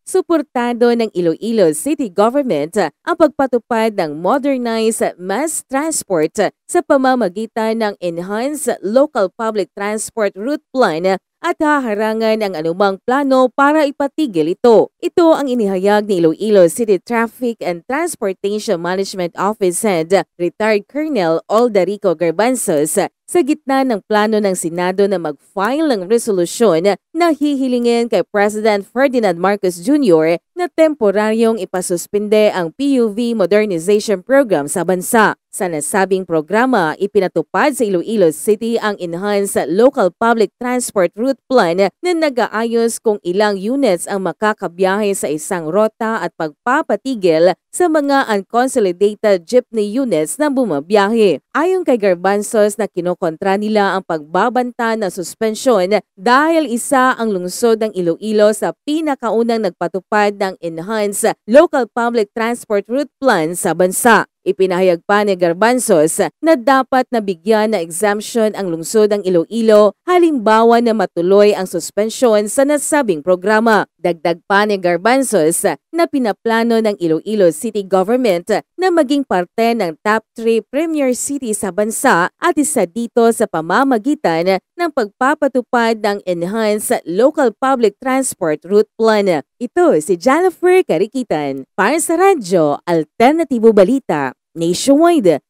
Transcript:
Suportado ng Iloilo City Government ang pagpatupad ng modernized mass transport sa pamamagitan ng Enhanced Local Public Transport Route Plan at haharangan ang anumang plano para ipatigil ito. Ito ang inihayag ni Iloilo City Traffic and Transportation Management Office Head, Retired Colonel Aldarico Garbanzos, sa gitna ng plano ng Senado na mag-file ng resolusyon na hihilingin kay President Ferdinand Marcos Jr. na temporaryong ipasuspinde ang PUV Modernization Program sa bansa. Sa nasabing programa, ipinatupad sa Iloilo City ang Enhanced Local Public Transport Route Plan na nag-aayos kung ilang units ang makakabiyahe sa isang rota at pagpapatigil sa mga unconsolidated jeepney units na bumabiyahe. Ayon kay Garbanzos na kinokontra nila ang pagbabanta na suspensyon dahil isa ang lungsod ng Iloilo sa pinakaunang nagpatupad ng Enhanced Local Public Transport Route Plan sa bansa. Ipinahayag pa ni Garbanzos na dapat nabigyan na exemption ang lungsod ng Iloilo halimbawa na matuloy ang suspensyon sa nasabing programa. Dagdag pa ni Garbanzos na pinaplano ng Iloilo City Government na maging parte ng top 3 premier city sa bansa at isa dito sa pamamagitan ng pagpapatupad ng Enhanced Local Public Transport Route Plan. Ito si Jennifer Cariquitan para sa Radyo Alternatibo Balita Nationwide.